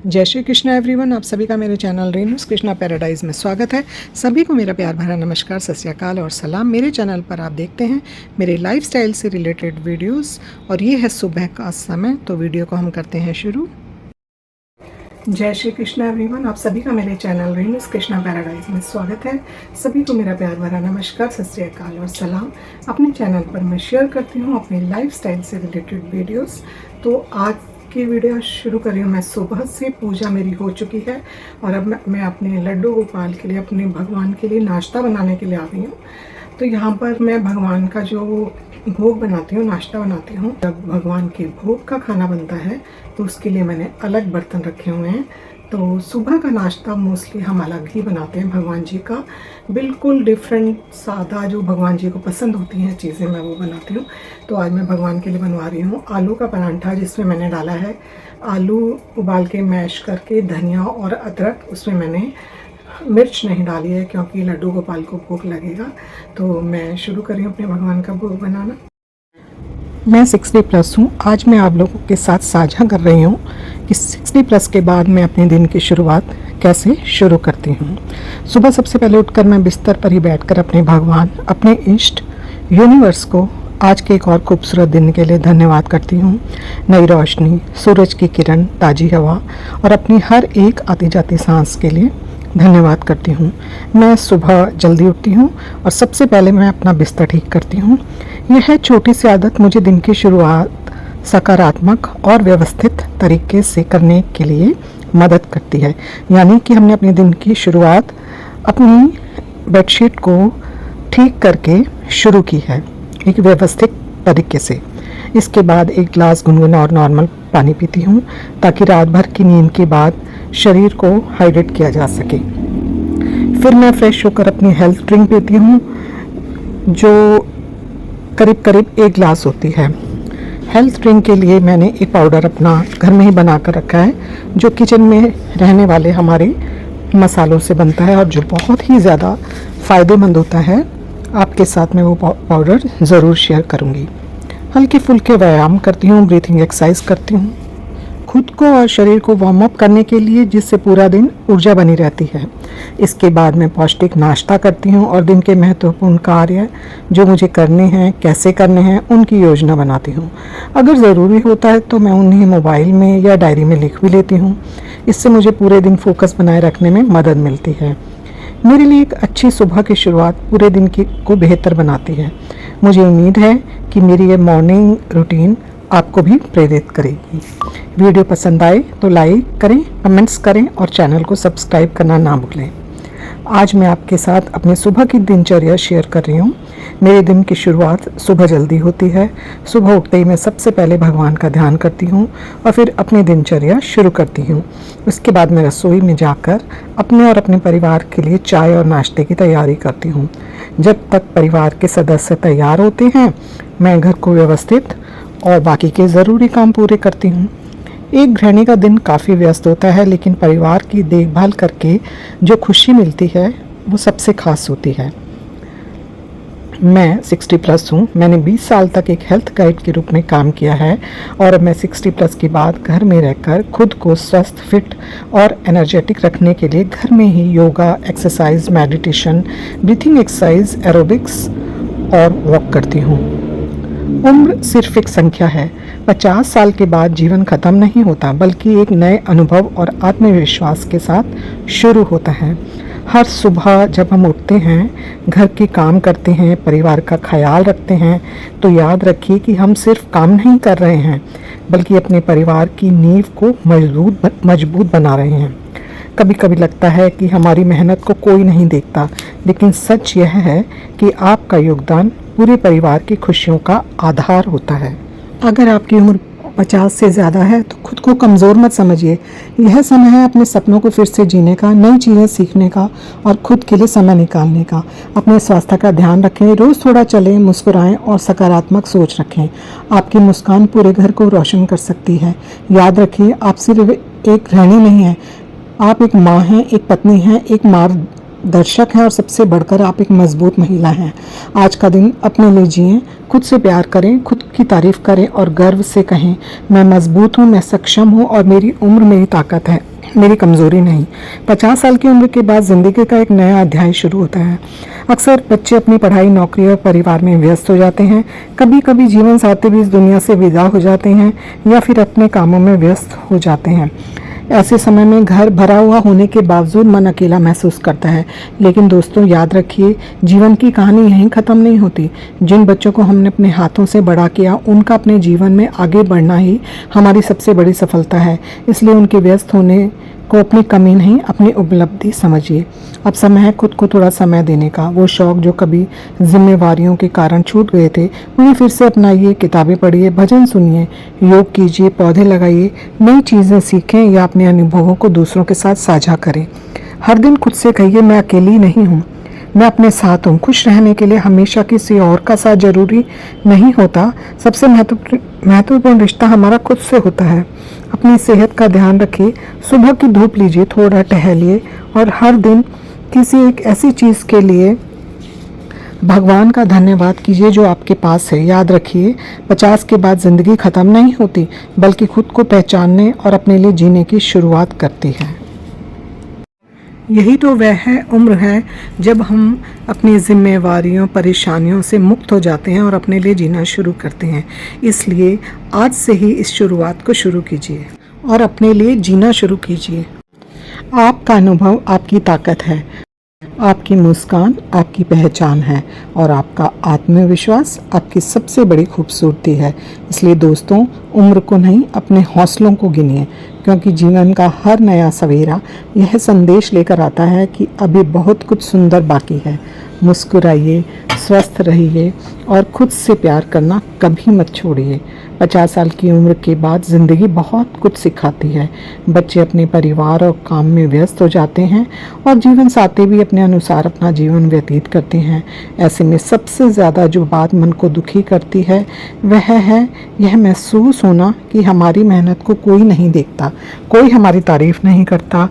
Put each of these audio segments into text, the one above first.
जय श्री कृष्ण एवरीवन। आप सभी का मेरे चैनल रेणुस कृष्णा पैराडाइज में स्वागत है। सभी को मेरा प्यार भरा नमस्कार, सत श्री अकाल और सलाम। मेरे चैनल पर आप देखते हैं मेरे लाइफस्टाइल से रिलेटेड वीडियोस और ये है सुबह का समय। तो वीडियो को हम करते हैं शुरू। जय श्री कृष्ण एवरीवन। आप सभी का मेरे चैनल रेणुस कृष्णा पैराडाइज में स्वागत है। सभी को मेरा प्यार भरा नमस्कार, सत श्री अकाल और सलाम। अपने चैनल पर मैं शेयर करती हूँ अपने लाइफस्टाइल से रिलेटेड वीडियोस। तो आज की वीडियो शुरू कर रही हूँ मैं। सुबह से पूजा मेरी हो चुकी है और अब मैं अपने लड्डू गोपाल के लिए, अपने भगवान के लिए नाश्ता बनाने के लिए आ गई हूँ। तो यहाँ पर मैं भगवान का जो भोग बनाती हूँ, नाश्ता बनाती हूँ। जब भगवान के भोग का खाना बनता है तो उसके लिए मैंने अलग बर्तन रखे हुए हैं। तो सुबह का नाश्ता मोस्टली हम अलग ही बनाते हैं भगवान जी का, बिल्कुल डिफरेंट, सादा, जो भगवान जी को पसंद होती हैं चीज़ें मैं वो बनाती हूँ। तो आज मैं भगवान के लिए बनवा रही हूँ आलू का परांठा, जिसमें मैंने डाला है आलू उबाल के मैश करके, धनिया और अदरक। उसमें मैंने मिर्च नहीं डाली है क्योंकि लड्डू गोपाल को भोग लगेगा। तो मैं शुरू कर रही हूँ अपने भगवान का भोग बनाना। मैं 60+ हूँ। आज मैं आप लोगों के साथ साझा कर रही हूँ कि 60+ के बाद मैं अपने दिन की शुरुआत कैसे शुरू करती हूँ। सुबह सबसे पहले उठकर मैं बिस्तर पर ही बैठकर अपने भगवान, अपने इष्ट, यूनिवर्स को आज के एक और खूबसूरत दिन के लिए धन्यवाद करती हूँ। नई रोशनी, सूरज की किरण, ताज़ी हवा और अपनी हर एक आती जाती सांस के लिए धन्यवाद करती हूँ। मैं सुबह जल्दी उठती हूँ और सबसे पहले मैं अपना बिस्तर ठीक करती हूँ। यह छोटी सी आदत मुझे दिन की शुरुआत सकारात्मक और व्यवस्थित तरीके से करने के लिए मदद करती है। यानी कि हमने अपने दिन की शुरुआत अपनी बेडशीट को ठीक करके शुरू की है, एक व्यवस्थित तरीके से। इसके बाद एक गिलास गुनगुना और नॉर्मल पानी पीती हूँ ताकि रात भर की नींद के बाद शरीर को हाइड्रेट किया जा सके। फिर मैं फ्रेश होकर अपनी हेल्थ ड्रिंक पीती हूँ, जो करीब करीब 1 गिलास होती है। हेल्थ ड्रिंक के लिए मैंने एक पाउडर अपना घर में ही बना कर रखा है, जो किचन में रहने वाले हमारे मसालों से बनता है और जो बहुत ही ज़्यादा फ़ायदेमंद होता है। आपके साथ मैं वो पाउडर ज़रूर शेयर करूँगी। हल्के फुल्के व्यायाम करती हूँ, ब्रीथिंग एक्सरसाइज करती हूँ खुद को और शरीर को वार्म अप करने के लिए, जिससे पूरा दिन ऊर्जा बनी रहती है। इसके बाद मैं पौष्टिक नाश्ता करती हूँ और दिन के महत्वपूर्ण कार्य जो मुझे करने हैं, कैसे करने हैं, उनकी योजना बनाती हूँ। अगर ज़रूरी होता है तो मैं उन्हें मोबाइल में या डायरी में लिख भी लेती हूँ। इससे मुझे पूरे दिन फोकस बनाए रखने में मदद मिलती है। मेरे लिए एक अच्छी सुबह की शुरुआत पूरे दिन को बेहतर बनाती है। मुझे उम्मीद है कि मेरी ये मॉर्निंग रूटीन आपको भी प्रेरित करेगी। वीडियो पसंद आए तो लाइक करें, कमेंट्स करें और चैनल को सब्सक्राइब करना ना भूलें। आज मैं आपके साथ अपने सुबह की दिनचर्या शेयर कर रही हूँ। मेरे दिन की शुरुआत सुबह जल्दी होती है। सुबह उठते ही मैं सबसे पहले भगवान का ध्यान करती हूँ और फिर अपनी दिनचर्या शुरू करती हूँ। उसके बाद मैं रसोई में जाकर अपने और अपने परिवार के लिए चाय और नाश्ते की तैयारी करती हूँ। जब तक परिवार के सदस्य तैयार होते हैं, मैं घर को व्यवस्थित और बाकी के ज़रूरी काम पूरे करती हूँ। एक गृहिणी का दिन काफ़ी व्यस्त होता है, लेकिन परिवार की देखभाल करके जो खुशी मिलती है वो सबसे खास होती है। मैं 60+ हूँ। मैंने 20 साल तक एक हेल्थ गाइड के रूप में काम किया है और अब मैं 60+ के बाद घर में रहकर खुद को स्वस्थ, फिट और एनर्जेटिक रखने के लिए घर में ही yoga, exercise, meditation, breathing exercise, aerobics और वॉक करती हूँ। उम्र सिर्फ एक संख्या है। 50 साल के बाद जीवन खत्म नहीं होता, बल्कि एक नए अनुभव और आत्मविश्वास के साथ शुरू होता है। हर सुबह जब हम उठते हैं, घर के काम करते हैं, परिवार का ख्याल रखते हैं, तो याद रखिए कि हम सिर्फ काम नहीं कर रहे हैं, बल्कि अपने परिवार की नींव को मजबूत बना रहे हैं। कभी कभी लगता है कि हमारी मेहनत को कोई नहीं देखता, लेकिन सच यह है कि आपका योगदान पूरे परिवार की खुशियों का आधार होता है। अगर आपकी उम्र 50 से ज़्यादा है तो खुद को कमज़ोर मत समझिए। यह समय है अपने सपनों को फिर से जीने का, नई चीज़ें सीखने का और खुद के लिए समय निकालने का। अपने स्वास्थ्य का ध्यान रखें, रोज़ थोड़ा चलें, मुस्कुराएं और सकारात्मक सोच रखें। आपकी मुस्कान पूरे घर को रोशन कर सकती है। याद रखिए, आप सिर्फ एक गृहिणी नहीं हैं, आप एक माँ हैं, एक पत्नी हैं, एक दर्शक हैं और सबसे बढ़कर आप एक मजबूत महिला हैं। आज का दिन अपने लिए जिएं, खुद से प्यार करें, खुद की तारीफ करें और गर्व से कहें, मैं मजबूत हूँ, मैं सक्षम हूँ और मेरी उम्र मेरी ताकत है, मेरी कमज़ोरी नहीं। 50 साल की उम्र के बाद ज़िंदगी का एक नया अध्याय शुरू होता है। अक्सर बच्चे अपनी पढ़ाई, नौकरी और परिवार में व्यस्त हो जाते हैं। कभी कभी जीवन साथी भी इस दुनिया से विदा हो जाते हैं या फिर अपने कामों में व्यस्त हो जाते हैं। ऐसे समय में घर भरा हुआ होने के बावजूद मन अकेला महसूस करता है। लेकिन दोस्तों, याद रखिए, जीवन की कहानी यहीं ख़त्म नहीं होती। जिन बच्चों को हमने अपने हाथों से बड़ा किया, उनका अपने जीवन में आगे बढ़ना ही हमारी सबसे बड़ी सफलता है। इसलिए उनके व्यस्त होने को अपनी कमी नहीं, अपनी उपलब्धि समझिए। अब समय है खुद को थोड़ा समय देने का। वो शौक जो कभी जिम्मेवारियों के कारण छूट गए थे, उन्हें फिर से अपनाइए। किताबें पढ़िए, भजन सुनिए, योग कीजिए, पौधे लगाइए, नई चीज़ें सीखें या अपने अनुभवों को दूसरों के साथ साझा करें। हर दिन खुद से कहिए, मैं अकेली नहीं हूँ, मैं अपने साथ हूँ। खुश रहने के लिए हमेशा किसी और का साथ जरूरी नहीं होता। सबसे महत्वपूर्ण रिश्ता हमारा खुद से होता है। अपनी सेहत का ध्यान रखिए, सुबह की धूप लीजिए, थोड़ा टहलिए और हर दिन किसी एक ऐसी चीज़ के लिए भगवान का धन्यवाद कीजिए जो आपके पास है। याद रखिए, 50 के बाद ज़िंदगी ख़त्म नहीं होती, बल्कि खुद को पहचानने और अपने लिए जीने की शुरुआत करती है। यही तो वह उम्र है जब हम अपनी जिम्मेवारियों, परेशानियों से मुक्त हो जाते हैं और अपने लिए जीना शुरू करते हैं। इसलिए आज से ही इस शुरुआत को शुरू कीजिए और अपने लिए जीना शुरू कीजिए। आपका अनुभव आपकी ताकत है, आपकी मुस्कान आपकी पहचान है और आपका आत्मविश्वास आपकी सबसे बड़ी खूबसूरती है। इसलिए दोस्तों, उम्र को नहीं, अपने हौसलों को गिनिए, क्योंकि जीवन का हर नया सवेरा यह संदेश लेकर आता है कि अभी बहुत कुछ सुंदर बाकी है। मुस्कुराइए, स्वस्थ रहिए और खुद से प्यार करना कभी मत छोड़िए। 50 साल की उम्र के बाद ज़िंदगी बहुत कुछ सिखाती है। बच्चे अपने परिवार और काम में व्यस्त हो जाते हैं और जीवन साथी भी अपने अनुसार अपना जीवन व्यतीत करते हैं। ऐसे में सबसे ज़्यादा जो बात मन को दुखी करती है वह है यह महसूस होना कि हमारी मेहनत को कोई नहीं देखता, कोई हमारी तारीफ़ नहीं करता,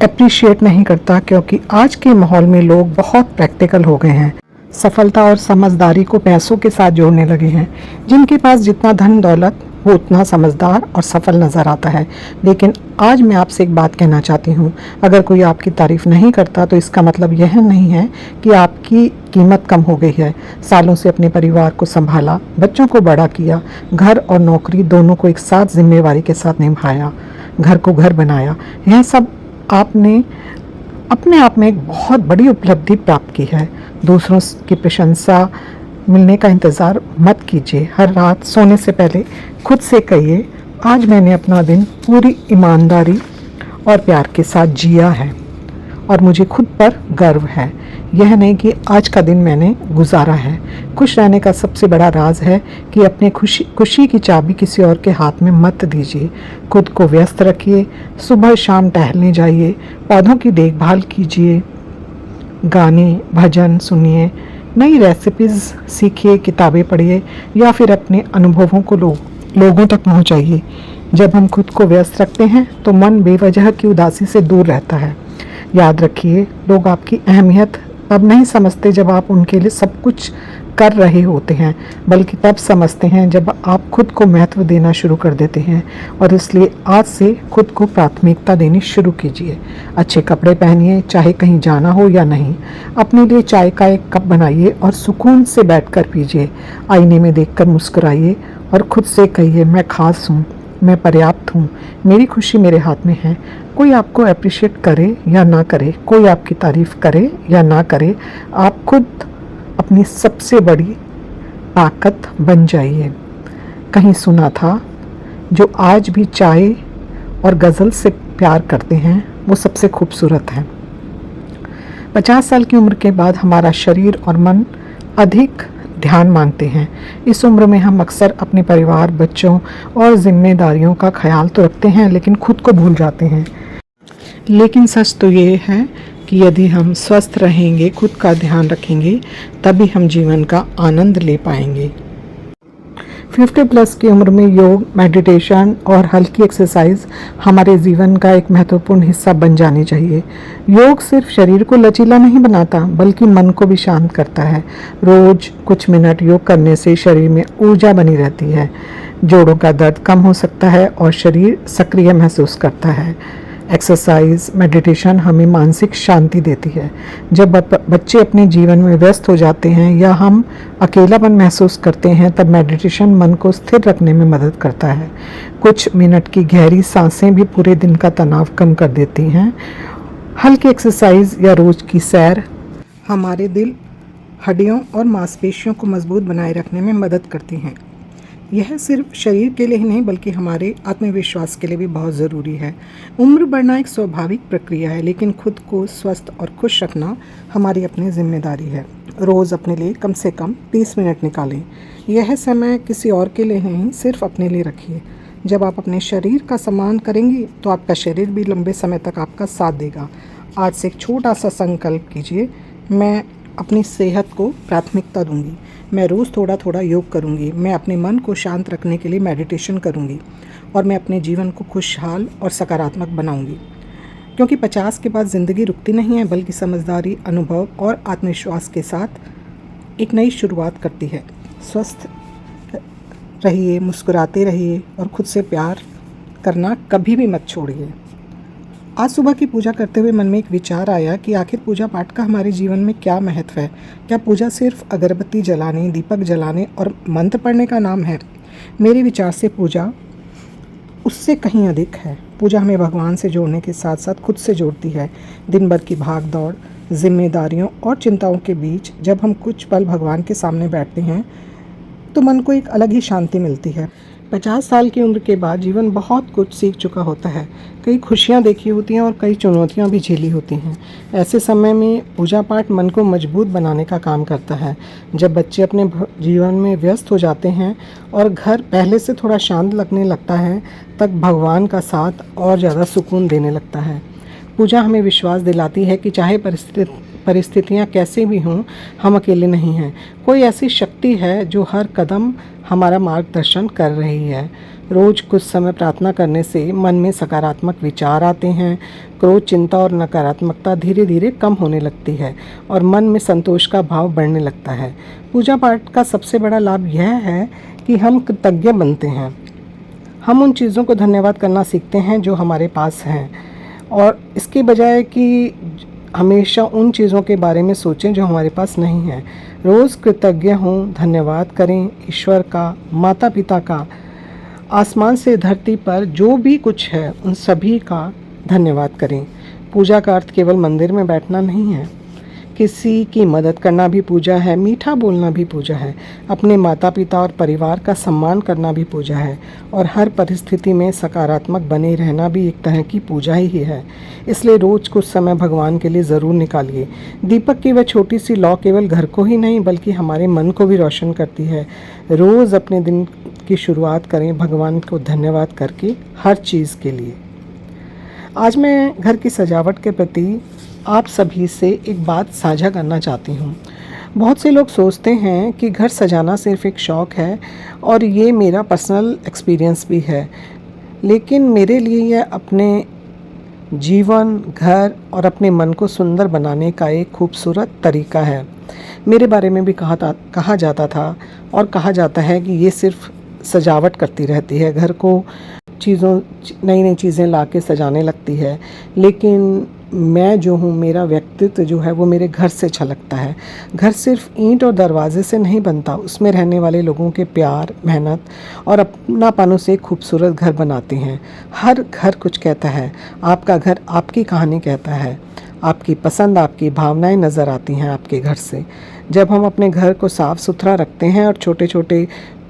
अप्रिशिएट नहीं करता। क्योंकि आज के माहौल में लोग बहुत प्रैक्टिकल हो गए हैं, सफलता और समझदारी को पैसों के साथ जोड़ने लगे हैं। जिनके पास जितना धन दौलत, वो उतना समझदार और सफल नज़र आता है। लेकिन आज मैं आपसे एक बात कहना चाहती हूँ, अगर कोई आपकी तारीफ़ नहीं करता तो इसका मतलब यह नहीं है कि आपकी कीमत कम हो गई है। सालों से अपने परिवार को संभाला, बच्चों को बड़ा किया, घर और नौकरी दोनों को एक साथ जिम्मेवारी के साथ निभाया, घर को घर बनाया, यह सब आपने अपने आप में एक बहुत बड़ी उपलब्धि प्राप्त की है। दूसरों की प्रशंसा मिलने का इंतज़ार मत कीजिए। हर रात सोने से पहले खुद से कहिए, आज मैंने अपना दिन पूरी ईमानदारी और प्यार के साथ जिया है और मुझे खुद पर गर्व है। यह नहीं कि आज का दिन मैंने गुजारा है। खुश रहने का सबसे बड़ा राज है कि अपने खुशी की चाबी किसी और के हाथ में मत दीजिए। खुद को व्यस्त रखिए, सुबह शाम टहलने जाइए, पौधों की देखभाल कीजिए, गाने भजन सुनिए, नई रेसिपीज़ सीखिए, किताबें पढ़िए या फिर अपने अनुभवों को लोगों तक पहुंचाइए। जब हम खुद को व्यस्त रखते हैं तो मन बेवजह की उदासी से दूर रहता है। याद रखिए, लोग आपकी अहमियत तब नहीं समझते जब आप उनके लिए सब कुछ कर रहे होते हैं, बल्कि तब समझते हैं जब आप खुद को महत्व देना शुरू कर देते हैं। और इसलिए आज से खुद को प्राथमिकता देनी शुरू कीजिए। अच्छे कपड़े पहनिए, चाहे कहीं जाना हो या नहीं। अपने लिए चाय का एक कप बनाइए और सुकून से बैठकर पीजिए। आईने में देखकर मुस्कुराइए और खुद से कहिए, मैं खास हूँ, मैं पर्याप्त हूँ, मेरी खुशी मेरे हाथ में है। कोई आपको अप्रिशिएट करे या ना करे, कोई आपकी तारीफ़ करे या ना करे, आप खुद अपनी सबसे बड़ी ताकत बन जाइए। कहीं सुना था, जो आज भी चाय और गज़ल से प्यार करते हैं वो सबसे खूबसूरत हैं। 50 साल की उम्र के बाद हमारा शरीर और मन अधिक ध्यान मांगते हैं। इस उम्र में हम अक्सर अपने परिवार, बच्चों और जिम्मेदारियों का ख्याल तो रखते हैं, लेकिन खुद को भूल जाते हैं। लेकिन सच तो ये है कि यदि हम स्वस्थ रहेंगे, खुद का ध्यान रखेंगे, तभी हम जीवन का आनंद ले पाएंगे। 50 प्लस की उम्र में योग, मेडिटेशन और हल्की एक्सरसाइज हमारे जीवन का एक महत्वपूर्ण हिस्सा बन जानी चाहिए। योग सिर्फ शरीर को लचीला नहीं बनाता बल्कि मन को भी शांत करता है। रोज कुछ मिनट योग करने से शरीर में ऊर्जा बनी रहती है, जोड़ों का दर्द कम हो सकता है और शरीर सक्रिय महसूस करता है। एक्सरसाइज, मेडिटेशन हमें मानसिक शांति देती है। जब बच्चे अपने जीवन में व्यस्त हो जाते हैं या हम अकेलापन महसूस करते हैं, तब मेडिटेशन मन को स्थिर रखने में मदद करता है। कुछ मिनट की गहरी सांसें भी पूरे दिन का तनाव कम कर देती हैं। हल्की एक्सरसाइज या रोज की सैर हमारे दिल, हड्डियों और मांसपेशियों को मजबूत बनाए रखने में मदद करती हैं। यह सिर्फ शरीर के लिए ही नहीं बल्कि हमारे आत्मविश्वास के लिए भी बहुत ज़रूरी है। उम्र बढ़ना एक स्वाभाविक प्रक्रिया है, लेकिन खुद को स्वस्थ और खुश रखना हमारी अपनी जिम्मेदारी है। रोज़ अपने लिए कम से कम 30 मिनट निकालें। यह समय किसी और के लिए नहीं, सिर्फ अपने लिए रखिए। जब आप अपने शरीर का सम्मान करेंगी तो आपका शरीर भी लंबे समय तक आपका साथ देगा। आज से एक छोटा सा संकल्प कीजिए, मैं अपनी सेहत को प्राथमिकता दूंगी। मैं रोज़ थोड़ा थोड़ा योग करूंगी। मैं अपने मन को शांत रखने के लिए मेडिटेशन करूंगी और मैं अपने जीवन को खुशहाल और सकारात्मक बनाऊंगी। क्योंकि 50 के बाद ज़िंदगी रुकती नहीं है बल्कि समझदारी, अनुभव और आत्मविश्वास के साथ एक नई शुरुआत करती है। स्वस्थ रहिए, मुस्कुराते रहिए और खुद से प्यार करना कभी भी मत छोड़िए। आज सुबह की पूजा करते हुए मन में एक विचार आया कि आखिर पूजा पाठ का हमारे जीवन में क्या महत्व है। क्या पूजा सिर्फ अगरबत्ती जलाने, दीपक जलाने और मंत्र पढ़ने का नाम है? मेरे विचार से पूजा उससे कहीं अधिक है। पूजा हमें भगवान से जोड़ने के साथ साथ खुद से जोड़ती है। दिन भर की भाग दौड़, जिम्मेदारियों और चिंताओं के बीच जब हम कुछ पल भगवान के सामने बैठते हैं तो मन को एक अलग ही शांति मिलती है। 50 साल की उम्र के बाद जीवन बहुत कुछ सीख चुका होता है। कई खुशियाँ देखी होती हैं और कई चुनौतियाँ भी झेली होती हैं। ऐसे समय में पूजा पाठ मन को मजबूत बनाने का काम करता है। जब बच्चे अपने जीवन में व्यस्त हो जाते हैं और घर पहले से थोड़ा शांत लगने लगता है, तब भगवान का साथ और ज़्यादा सुकून देने लगता है। पूजा हमें विश्वास दिलाती है कि चाहे परिस्थितियाँ कैसे भी हों, हम अकेले नहीं हैं। कोई ऐसी शक्ति है जो हर कदम हमारा मार्गदर्शन कर रही है। रोज़ कुछ समय प्रार्थना करने से मन में सकारात्मक विचार आते हैं। क्रोध, चिंता और नकारात्मकता धीरे धीरे कम होने लगती है और मन में संतोष का भाव बढ़ने लगता है। पूजा पाठ का सबसे बड़ा लाभ यह है कि हम कृतज्ञ बनते हैं। हम उन चीज़ों को धन्यवाद करना सीखते हैं जो हमारे पास हैं, और इसके बजाय कि हमेशा उन चीज़ों के बारे में सोचें जो हमारे पास नहीं है। रोज़ कृतज्ञ हों, धन्यवाद करें ईश्वर का, माता पिता का, आसमान से धरती पर जो भी कुछ है उन सभी का धन्यवाद करें। पूजा का अर्थ केवल मंदिर में बैठना नहीं है, किसी की मदद करना भी पूजा है, मीठा बोलना भी पूजा है, अपने माता पिता और परिवार का सम्मान करना भी पूजा है, और हर परिस्थिति में सकारात्मक बने रहना भी एक तरह की पूजा ही है। इसलिए रोज़ कुछ समय भगवान के लिए ज़रूर निकालिए। दीपक की वह छोटी सी लौ केवल घर को ही नहीं बल्कि हमारे मन को भी रोशन करती है। रोज़ अपने दिन की शुरुआत करें भगवान को धन्यवाद करके हर चीज़ के लिए। आज मैं घर की सजावट के प्रति आप सभी से एक बात साझा करना चाहती हूँ। बहुत से लोग सोचते हैं कि घर सजाना सिर्फ एक शौक़ है, और ये मेरा पर्सनल एक्सपीरियंस भी है, लेकिन मेरे लिए यह अपने जीवन, घर और अपने मन को सुंदर बनाने का एक खूबसूरत तरीका है। मेरे बारे में भी कहा जाता था और कहा जाता है कि ये सिर्फ सजावट करती रहती है, घर को नई नई चीज़ें ला के सजाने लगती है, लेकिन मैं जो हूँ, मेरा व्यक्तित्व जो है वो मेरे घर से छलकता है। घर सिर्फ ईंट और दरवाजे से नहीं बनता, उसमें रहने वाले लोगों के प्यार, मेहनत और अपनापनों से खूबसूरत घर बनाते हैं। हर घर कुछ कहता है, आपका घर आपकी कहानी कहता है। आपकी पसंद, आपकी भावनाएं नज़र आती हैं आपके घर से। जब हम अपने घर को साफ़ सुथरा रखते हैं और छोटे छोटे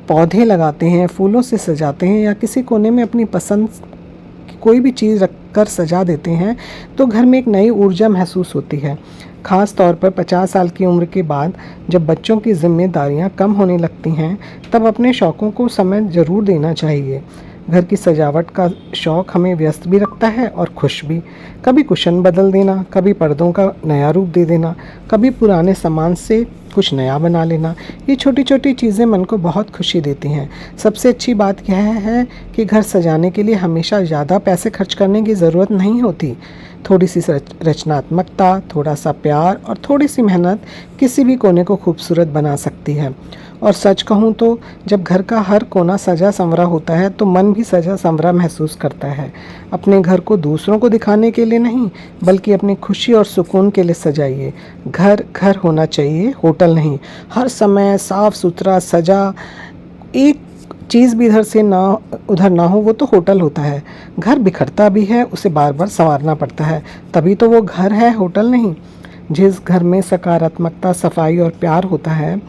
पौधे लगाते हैं, फूलों से सजाते हैं, या किसी कोने में अपनी पसंद की कोई भी चीज़ रख कर सजा देते हैं, तो घर में एक नई ऊर्जा महसूस होती है। ख़ास तौर पर 50 साल की उम्र के बाद जब बच्चों की जिम्मेदारियां कम होने लगती हैं, तब अपने शौक़ों को समय ज़रूर देना चाहिए। घर की सजावट का शौक़ हमें व्यस्त भी रखता है और खुश भी। कभी कुशन बदल देना, कभी पर्दों का नया रूप दे देना, कभी पुराने सामान से कुछ नया बना लेना, ये छोटी छोटी चीज़ें मन को बहुत खुशी देती हैं। सबसे अच्छी बात यह है कि घर सजाने के लिए हमेशा ज़्यादा पैसे खर्च करने की ज़रूरत नहीं होती। थोड़ी सी रचनात्मकता, थोड़ा सा प्यार और थोड़ी सी मेहनत किसी भी कोने को खूबसूरत बना सकती है। और सच कहूँ तो जब घर का हर कोना सजा संवरा होता है तो मन भी सजा संवरा महसूस करता है। अपने घर को दूसरों को दिखाने के लिए नहीं, बल्कि अपनी खुशी और सुकून के लिए सजाइए। घर घर होना चाहिए, होटल नहीं। हर समय साफ सुथरा सजा, एक चीज़ भी इधर से ना उधर ना हो, वो तो होटल होता है। घर बिखरता भी है, उसे बार बार संवारना पड़ता है, तभी तो वो घर है, होटल नहीं। जिस घर में सकारात्मकता, सफाई और प्यार होता है,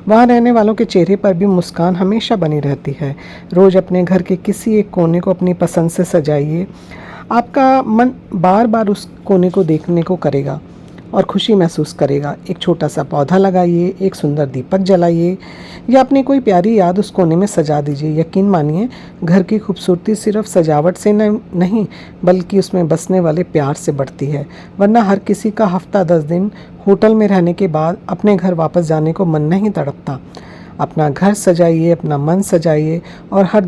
वहाँ रहने वालों के चेहरे पर भी मुस्कान हमेशा बनी रहती है। रोज़ अपने घर के किसी एक कोने को अपनी पसंद से सजाइए। आपका मन बार बार उस कोने को देखने को करेगा और खुशी महसूस करेगा। एक छोटा सा पौधा लगाइए, एक सुंदर दीपक जलाइए या अपनी कोई प्यारी याद उस कोने में सजा दीजिए। यकीन मानिए, घर की खूबसूरती सिर्फ सजावट से नहीं, बल्कि उसमें बसने वाले प्यार से बढ़ती है। वरना हर किसी का हफ्ता 10 दिन होटल में रहने के बाद अपने घर वापस जाने को मन नहीं तड़पता। अपना घर सजाइए, अपना मन सजाइए और हर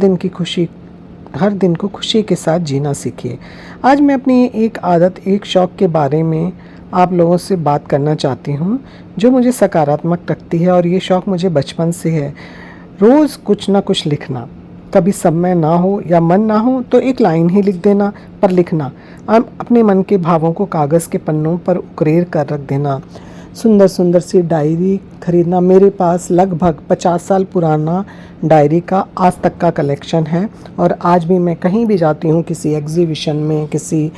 दिन को खुशी के साथ जीना सीखिए। आज मैं अपनी एक आदत, एक शौक़ के बारे में आप लोगों से बात करना चाहती हूँ, जो मुझे सकारात्मक रखती है। और ये शौक़ मुझे बचपन से है। रोज़ कुछ ना कुछ लिखना। कभी समय ना हो या मन ना हो तो एक लाइन ही लिख देना, पर लिखना। अपने मन के भावों को कागज़ के पन्नों पर उकेर कर रख देना। सुंदर सुंदर सी डायरी खरीदना। मेरे पास लगभग 50 साल पुराना डायरी का आज तक का कलेक्शन है। और आज भी मैं कहीं भी जाती हूँ, किसी एग्जीबिशन में, किसी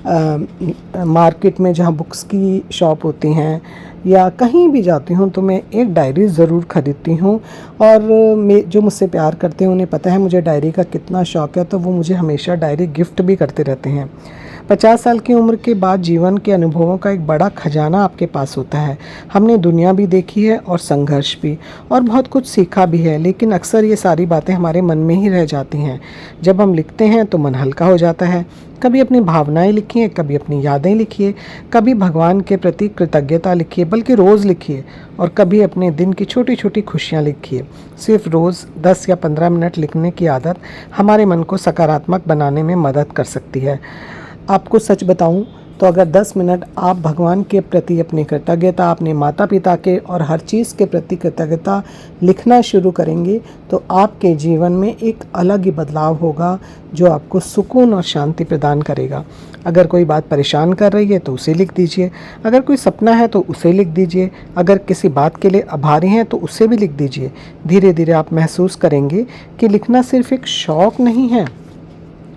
मार्केट में जहाँ बुक्स की शॉप होती हैं, या कहीं भी जाती हूँ तो मैं एक डायरी ज़रूर ख़रीदती हूँ। और जो मुझसे प्यार करते हैं उन्हें पता है मुझे डायरी का कितना शौक़ है, तो वो मुझे हमेशा डायरी गिफ्ट भी करते रहते हैं। 50 साल की उम्र के बाद जीवन के अनुभवों का एक बड़ा खजाना आपके पास होता है। हमने दुनिया भी देखी है और संघर्ष भी, और बहुत कुछ सीखा भी है, लेकिन अक्सर ये सारी बातें हमारे मन में ही रह जाती हैं। जब हम लिखते हैं तो मन हल्का हो जाता है। कभी अपनी भावनाएं लिखिए, कभी अपनी यादें लिखिए, कभी भगवान के प्रति कृतज्ञता लिखिए, बल्कि रोज़ लिखिए। और कभी अपने दिन की छोटी छोटी खुशियाँ लिखिए। सिर्फ रोज़ 10 या 15 मिनट लिखने की आदत हमारे मन को सकारात्मक बनाने में मदद कर सकती है। आपको सच बताऊं तो अगर 10 मिनट आप भगवान के प्रति अपनी कृतज्ञता, अपने माता पिता के और हर चीज़ के प्रति कृतज्ञता लिखना शुरू करेंगे तो आपके जीवन में एक अलग ही बदलाव होगा, जो आपको सुकून और शांति प्रदान करेगा। अगर कोई बात परेशान कर रही है तो उसे लिख दीजिए। अगर कोई सपना है तो उसे लिख दीजिए। अगर किसी बात के लिए आभारी हैं तो उसे भी लिख दीजिए। धीरे धीरे आप महसूस करेंगे कि लिखना सिर्फ एक शौक़ नहीं है,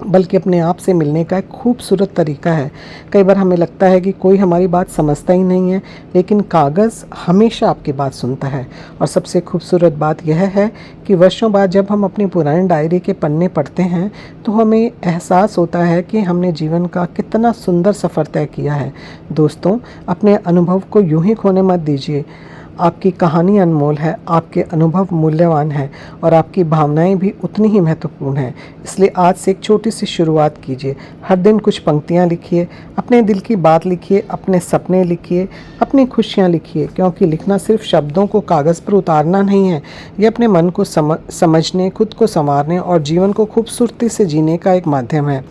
बल्कि अपने आप से मिलने का एक खूबसूरत तरीका है। कई बार हमें लगता है कि कोई हमारी बात समझता ही नहीं है, लेकिन कागज़ हमेशा आपकी बात सुनता है। और सबसे खूबसूरत बात यह है कि वर्षों बाद जब हम अपनी पुरानी डायरी के पन्ने पढ़ते हैं तो हमें एहसास होता है कि हमने जीवन का कितना सुंदर सफ़र तय किया है। दोस्तों, अपने अनुभव को यूं ही खोने मत दीजिए। आपकी कहानी अनमोल है, आपके अनुभव मूल्यवान हैं और आपकी भावनाएं भी उतनी ही महत्वपूर्ण हैं। इसलिए आज से एक छोटी सी शुरुआत कीजिए। हर दिन कुछ पंक्तियां लिखिए, अपने दिल की बात लिखिए, अपने सपने लिखिए, अपनी खुशियां लिखिए। क्योंकि लिखना सिर्फ शब्दों को कागज़ पर उतारना नहीं है, ये अपने मन को समझने, खुद को संवारने और जीवन को खूबसूरती से जीने का एक माध्यम है।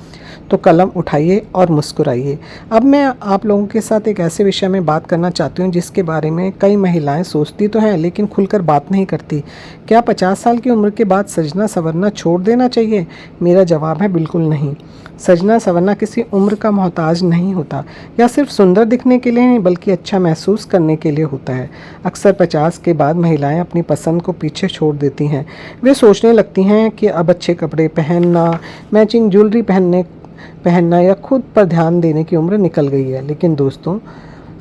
तो कलम उठाइए और मुस्कुराइए। अब मैं आप लोगों के साथ एक ऐसे विषय में बात करना चाहती हूँ जिसके बारे में कई महिलाएं सोचती तो हैं लेकिन खुलकर बात नहीं करती। क्या 50 साल की उम्र के बाद सजना संवरना छोड़ देना चाहिए? मेरा जवाब है बिल्कुल नहीं। सजना संवरना किसी उम्र का मोहताज नहीं होता, या सिर्फ सुंदर दिखने के लिए नहीं, बल्कि अच्छा महसूस करने के लिए होता है। अक्सर 50 के बाद महिलाएं अपनी पसंद को पीछे छोड़ देती हैं। वे सोचने लगती हैं कि अब अच्छे कपड़े पहनना, मैचिंग ज्वेलरी पहनना या खुद पर ध्यान देने की उम्र निकल गई है। लेकिन दोस्तों,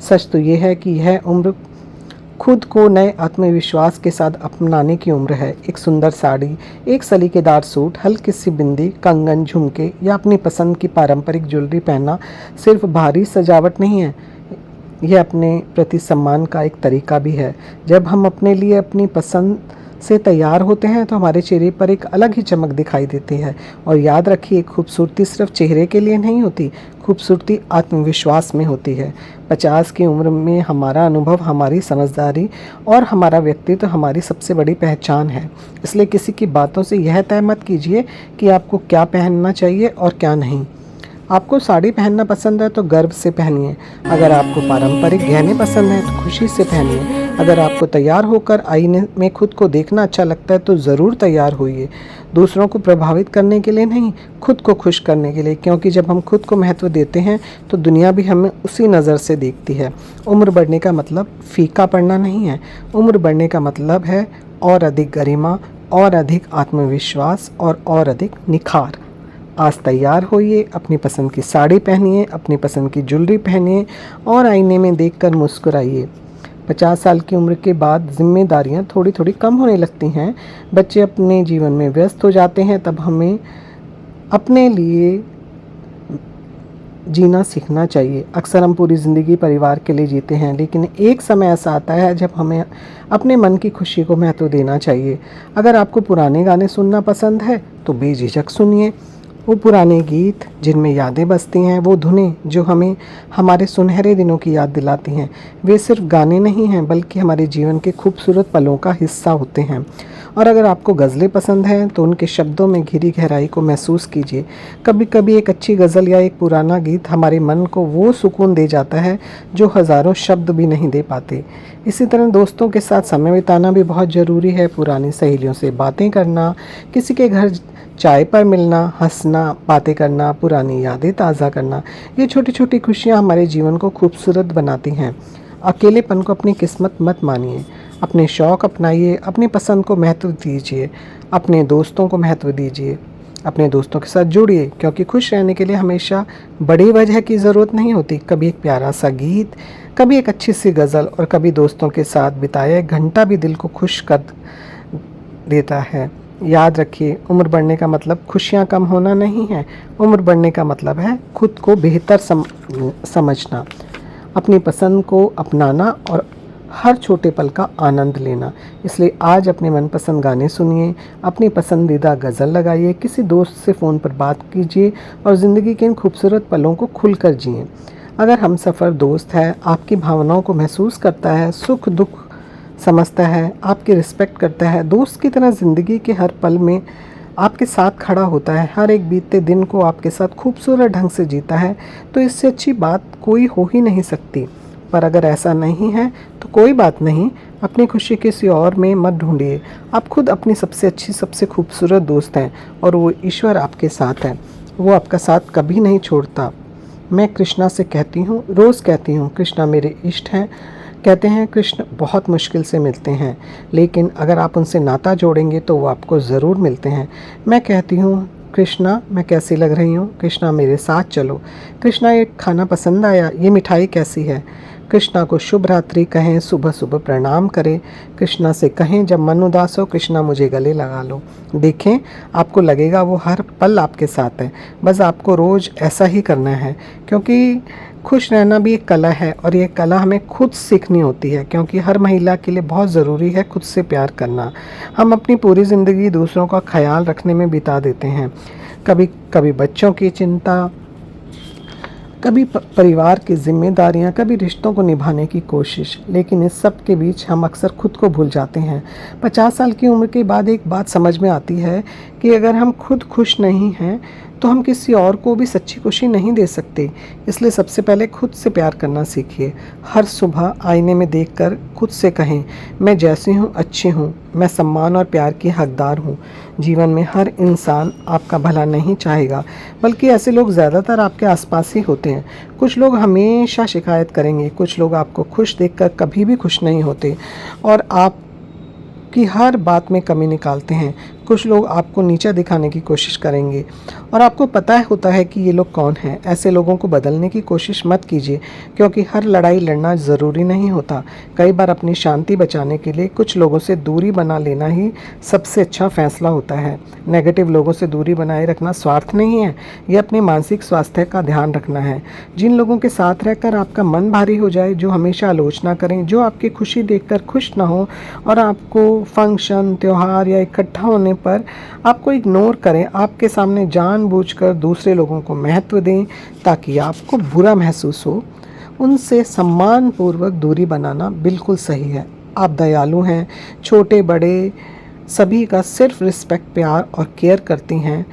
सच तो ये है कि यह उम्र खुद को नए आत्मविश्वास के साथ अपनाने की उम्र है। एक सुंदर साड़ी, एक सलीकेदार सूट, हल्की सी बिंदी, कंगन, झुमके या अपनी पसंद की पारंपरिक ज्वेलरी पहनना सिर्फ बाहरी सजावट नहीं है, यह अपने प्रति सम्मान का एक तरीका भी है। जब हम अपने लिए अपनी पसंद से तैयार होते हैं तो हमारे चेहरे पर एक अलग ही चमक दिखाई देती है। और याद रखिए, खूबसूरती सिर्फ चेहरे के लिए नहीं होती, खूबसूरती आत्मविश्वास में होती है। 50 की उम्र में हमारा अनुभव, हमारी समझदारी और हमारा व्यक्तित्व हमारी सबसे बड़ी पहचान है। इसलिए किसी की बातों से यह तय मत कीजिए कि आपको क्या पहनना चाहिए और क्या नहीं। आपको साड़ी पहनना पसंद है तो गर्व से पहनिए। अगर आपको पारंपरिक गहने पसंद हैं तो खुशी से पहनिए। अगर आपको तैयार होकर आईने में खुद को देखना अच्छा लगता है तो ज़रूर तैयार होइए। दूसरों को प्रभावित करने के लिए नहीं, खुद को खुश करने के लिए, क्योंकि जब हम खुद को महत्व देते हैं तो दुनिया भी हमें उसी नज़र से देखती है। उम्र बढ़ने का मतलब फीका पड़ना नहीं है। उम्र बढ़ने का मतलब है और अधिक गरिमा, और अधिक आत्मविश्वास और अधिक निखार। आज तैयार होइए, अपनी पसंद की साड़ी पहनिए, अपनी पसंद की ज्वेलरी पहनिए और आईने में देखकर मुस्कुराइए। 50 साल की उम्र के बाद जिम्मेदारियां थोड़ी थोड़ी कम होने लगती हैं। बच्चे अपने जीवन में व्यस्त हो जाते हैं, तब हमें अपने लिए जीना सीखना चाहिए। अक्सर हम पूरी ज़िंदगी परिवार के लिए जीते हैं, लेकिन एक समय ऐसा आता है जब हमें अपने मन की खुशी को महत्व देना चाहिए। अगर आपको पुराने गाने सुनना पसंद है तो बेझिझक सुनिए। वो पुराने गीत जिनमें यादें बसती हैं, वो धुनें जो हमें हमारे सुनहरे दिनों की याद दिलाती हैं, वे सिर्फ गाने नहीं हैं बल्कि हमारे जीवन के खूबसूरत पलों का हिस्सा होते हैं। और अगर आपको गज़लें पसंद हैं तो उनके शब्दों में घिरी गहराई को महसूस कीजिए। कभी कभी एक अच्छी गज़ल या एक पुराना गीत हमारे मन को वो सुकून दे जाता है जो हज़ारों शब्द भी नहीं दे पाते। इसी तरह दोस्तों के साथ समय बिताना भी बहुत ज़रूरी है। पुरानी सहेलियों से बातें करना, किसी के घर चाय पर मिलना, हंसना, बातें करना, पुरानी यादें ताज़ा करना, ये छोटी छोटी खुशियाँ हमारे जीवन को खूबसूरत बनाती हैं। अकेलेपन को अपनी किस्मत मत मानिए। अपने शौक़ अपनाइए, अपनी पसंद को महत्व दीजिए, अपने दोस्तों को महत्व दीजिए, अपने दोस्तों के साथ जुड़िए, क्योंकि खुश रहने के लिए हमेशा बड़ी वजह की ज़रूरत नहीं होती। कभी एक प्यारा सा गीत, कभी एक अच्छी सी गज़ल और कभी दोस्तों के साथ बिताया एक घंटा भी दिल को खुश कर देता है। याद रखिए, उम्र बढ़ने का मतलब खुशियाँ कम होना नहीं है। उम्र बढ़ने का मतलब है खुद को बेहतर समझना, अपनी पसंद को अपनाना और हर छोटे पल का आनंद लेना। इसलिए आज अपने मनपसंद गाने सुनिए, अपनी पसंदीदा गज़ल लगाइए, किसी दोस्त से फ़ोन पर बात कीजिए और ज़िंदगी के इन खूबसूरत पलों को खुलकर जिएं। अगर हम सफ़र दोस्त है, आपकी भावनाओं को महसूस करता है, सुख दुख समझता है, आपकी रिस्पेक्ट करता है, दोस्त की तरह ज़िंदगी के हर पल में आपके साथ खड़ा होता है, हर एक बीतते दिन को आपके साथ खूबसूरत ढंग से जीता है, तो इससे अच्छी बात कोई हो ही नहीं सकती। पर अगर ऐसा नहीं है तो कोई बात नहीं, अपनी खुशी किसी और में मत ढूंढिए। आप खुद अपनी सबसे अच्छी, सबसे खूबसूरत दोस्त हैं और वो ईश्वर आपके साथ है। वो आपका साथ कभी नहीं छोड़ता। मैं कृष्णा से कहती हूँ, रोज़ कहती हूँ, कृष्णा मेरे इष्ट हैं। कहते हैं कृष्ण बहुत मुश्किल से मिलते हैं, लेकिन अगर आप उनसे नाता जोड़ेंगे तो वो आपको ज़रूर मिलते हैं। मैं कहती हूँ, कृष्णा मैं कैसी लग रही हूँ, कृष्णा मेरे साथ चलो, कृष्णा ये खाना पसंद आया, ये मिठाई कैसी है। कृष्णा को शुभ रात्रि कहें, सुबह सुबह प्रणाम करें। कृष्णा से कहें जब मन उदास हो, कृष्णा मुझे गले लगा लो। देखें, आपको लगेगा वो हर पल आपके साथ है। बस आपको रोज़ ऐसा ही करना है, क्योंकि खुश रहना भी एक कला है और ये कला हमें खुद सीखनी होती है, क्योंकि हर महिला के लिए बहुत ज़रूरी है खुद से प्यार करना। हम अपनी पूरी ज़िंदगी दूसरों का ख्याल रखने में बिता देते हैं, कभी कभी बच्चों की चिंता, कभी परिवार की जिम्मेदारियां, कभी रिश्तों को निभाने की कोशिश, लेकिन इस सब के बीच हम अक्सर खुद को भूल जाते हैं। 50 साल की उम्र के बाद एक बात समझ में आती है कि अगर हम खुद खुश नहीं हैं तो हम किसी और को भी सच्ची खुशी नहीं दे सकते। इसलिए सबसे पहले खुद से प्यार करना सीखिए। हर सुबह आईने में देखकर खुद से कहें, मैं जैसी हूँ अच्छी हूँ, मैं सम्मान और प्यार की हकदार हूँ। जीवन में हर इंसान आपका भला नहीं चाहेगा, बल्कि ऐसे लोग ज़्यादातर आपके आसपास ही होते हैं। कुछ लोग हमेशा शिकायत करेंगे, कुछ लोग आपको खुश देखकर कभी भी खुश नहीं होते और आप कि हर बात में कमी निकालते हैं। कुछ लोग आपको नीचा दिखाने की कोशिश करेंगे और आपको पता होता है कि ये लोग कौन हैं। ऐसे लोगों को बदलने की कोशिश मत कीजिए, क्योंकि हर लड़ाई लड़ना ज़रूरी नहीं होता। कई बार अपनी शांति बचाने के लिए कुछ लोगों से दूरी बना लेना ही सबसे अच्छा फैसला होता है। नेगेटिव लोगों से दूरी बनाए रखना स्वार्थ नहीं है, ये अपने मानसिक स्वास्थ्य का ध्यान रखना है। जिन लोगों के साथ रहकर आपका मन भारी हो जाए, जो हमेशा आलोचना करें, जो आपकी खुशी देखकर खुश ना हो और आपको फंक्शन, त्योहार या इकट्ठा होने पर आपको इग्नोर करें, आपके सामने जानबूझकर दूसरे लोगों को महत्व दें ताकि आपको बुरा महसूस हो, उनसे सम्मानपूर्वक दूरी बनाना बिल्कुल सही है। आप दयालु हैं, छोटे बड़े सभी का सिर्फ रिस्पेक्ट, प्यार और केयर करती हैं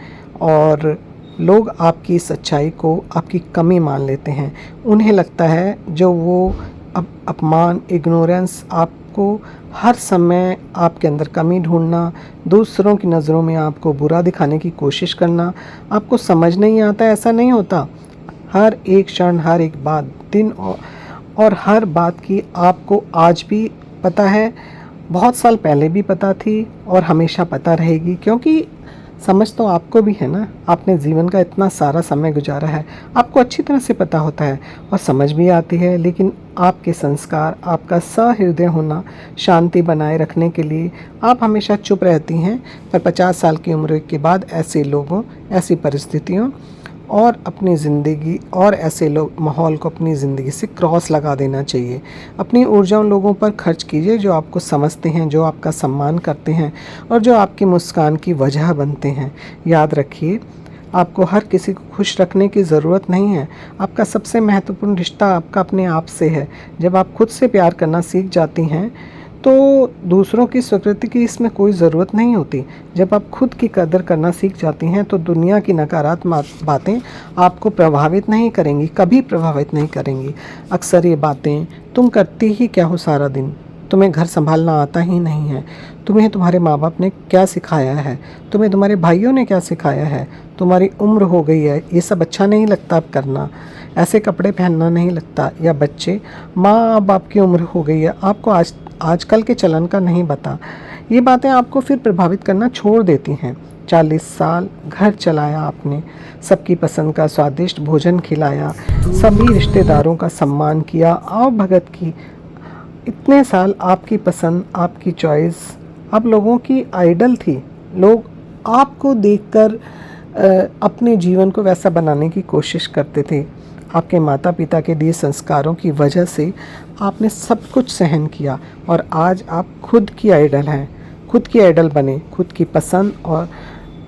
और लोग आपकी सच्चाई को आपकी कमी मान लेते हैं। उन्हें लगता है जो वो अपमान, इग्नोरेंस, आपको हर समय आपके अंदर कमी ढूंढना, दूसरों की नज़रों में आपको बुरा दिखाने की कोशिश करना, आपको समझ नहीं आता। ऐसा नहीं होता। हर एक क्षण, हर एक बात, दिन और हर बात की आपको आज भी पता है, बहुत साल पहले भी पता थी और हमेशा पता रहेगी, क्योंकि समझ तो आपको भी है ना। आपने जीवन का इतना सारा समय गुजारा है, आपको अच्छी तरह से पता होता है और समझ भी आती है। लेकिन आपके संस्कार, आपका सहृदय होना, शांति बनाए रखने के लिए आप हमेशा चुप रहती हैं। पर 50 साल की उम्र के बाद ऐसे लोगों, ऐसी परिस्थितियों और अपनी ज़िंदगी और ऐसे लोग माहौल को अपनी ज़िंदगी से क्रॉस लगा देना चाहिए। अपनी ऊर्जा उन लोगों पर खर्च कीजिए जो आपको समझते हैं, जो आपका सम्मान करते हैं और जो आपकी मुस्कान की वजह बनते हैं। याद रखिए, आपको हर किसी को खुश रखने की ज़रूरत नहीं है। आपका सबसे महत्वपूर्ण रिश्ता आपका अपने आप से है। जब आप खुद से प्यार करना सीख जाती हैं तो दूसरों की स्वीकृति की इसमें कोई ज़रूरत नहीं होती। जब आप खुद की कदर करना सीख जाती हैं तो दुनिया की नकारात्मक बातें आपको प्रभावित नहीं करेंगी, कभी प्रभावित नहीं करेंगी। अक्सर ये बातें, तुम करती ही क्या हो सारा दिन, तुम्हें घर संभालना आता ही नहीं है, तुम्हें तुम्हारे माँ बाप ने क्या सिखाया है, तुम्हें तुम्हारे भाइयों ने क्या सिखाया है, तुम्हारी उम्र हो गई है, ये सब अच्छा नहीं लगता अब करना, ऐसे कपड़े पहनना नहीं लगता, या बच्चे, माँ बाप की उम्र हो गई है, आपको आजकल के चलन का नहीं पता। ये बातें आपको फिर प्रभावित करना छोड़ देती हैं। 40 साल घर चलाया आपने, सबकी पसंद का स्वादिष्ट भोजन खिलाया, सभी रिश्तेदारों का सम्मान किया, आवभगत की। इतने साल आपकी पसंद, आपकी चॉइस आप लोगों की आइडल थी। लोग आपको देखकर अपने जीवन को वैसा बनाने की कोशिश करते थे। आपके माता पिता के दिए संस्कारों की वजह से आपने सब कुछ सहन किया और आज आप खुद की आइडल हैं। खुद की आइडल बने, खुद की पसंद और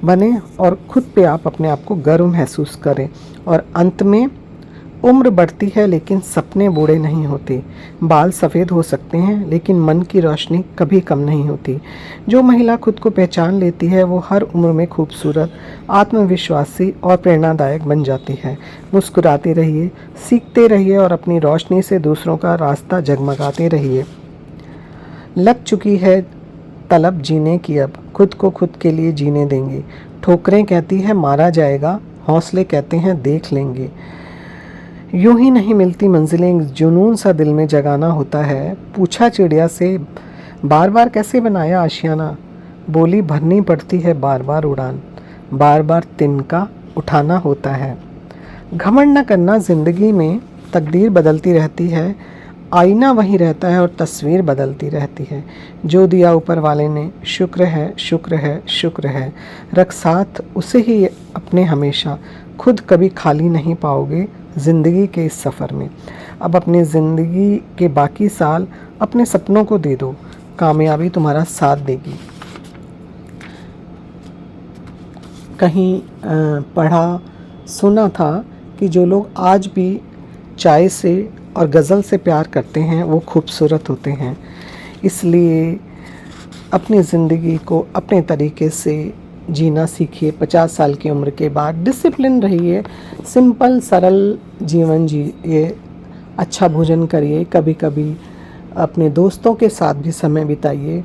बने और खुद पे आप अपने आप को गर्व महसूस करें। और अंत में, उम्र बढ़ती है लेकिन सपने बूढ़े नहीं होते। बाल सफ़ेद हो सकते हैं लेकिन मन की रोशनी कभी कम नहीं होती। जो महिला खुद को पहचान लेती है वो हर उम्र में खूबसूरत, आत्मविश्वासी और प्रेरणादायक बन जाती है। मुस्कुराते रहिए, सीखते रहिए और अपनी रोशनी से दूसरों का रास्ता जगमगाते रहिए। लग चुकी है तलब जीने की, अब खुद को खुद के लिए जीने देंगे। ठोकरें कहती है मारा जाएगा, हौसले कहते हैं देख लेंगे। यूं ही नहीं मिलती मंजिलें, जुनून सा दिल में जगाना होता है। पूछा चिड़िया से बार बार कैसे बनाया आशियाना, बोली भरनी पड़ती है बार बार उड़ान, बार बार तिनका उठाना होता है। घमंड न करना, ज़िंदगी में तकदीर बदलती रहती है, आईना वहीं रहता है और तस्वीर बदलती रहती है। जो दिया ऊपर वाले ने, शुक्र है, शुक्र है, शुक्र है। रख साथ उसे ही अपने हमेशा, खुद कभी खाली नहीं पाओगे ज़िंदगी के इस सफ़र में। अब अपनी ज़िंदगी के बाकी साल अपने सपनों को दे दो, कामयाबी तुम्हारा साथ देगी। कहीं पढ़ा सुना था कि जो लोग आज भी चाय से और गज़ल से प्यार करते हैं वो खूबसूरत होते हैं। इसलिए अपनी ज़िंदगी को अपने तरीके से जीना सीखिए। 50 साल की उम्र के बाद डिसिप्लिन रहिए, सिंपल सरल जीवन जिए, अच्छा भोजन करिए, कभी कभी अपने दोस्तों के साथ भी समय बिताइए,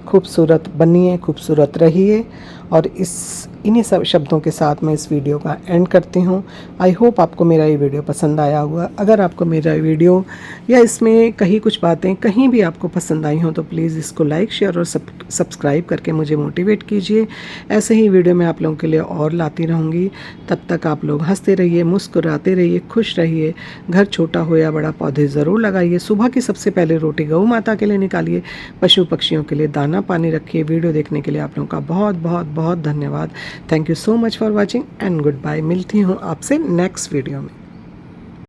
खूबसूरत बनिए, खूबसूरत रहिए और इस इन्हीं सब शब्दों के साथ मैं इस वीडियो का एंड करती हूँ। आई होप आपको मेरा ये वीडियो पसंद आया होगा। अगर आपको मेरा वीडियो या इसमें कहीं कुछ बातें कहीं भी आपको पसंद आई हों तो प्लीज़ इसको लाइक, शेयर और सब्सक्राइब करके मुझे मोटिवेट कीजिए। ऐसे ही वीडियो मैं आप लोगों के लिए और लाती रहूँगी। तब तक आप लोग हंसते रहिए, मुस्कुराते रहिए, खुश रहिए। घर छोटा हो या बड़ा, पौधे ज़रूर लगाइए। सुबह की सबसे पहले रोटी गौ माता के लिए निकालिए। पशु पक्षियों के लिए दाना पानी रखिए। वीडियो देखने के लिए आप लोगों का बहुत बहुत बहुत धन्यवाद। Thank you so much for watching and goodbye. मिलती हूँ आपसे नेक्स्ट वीडियो में।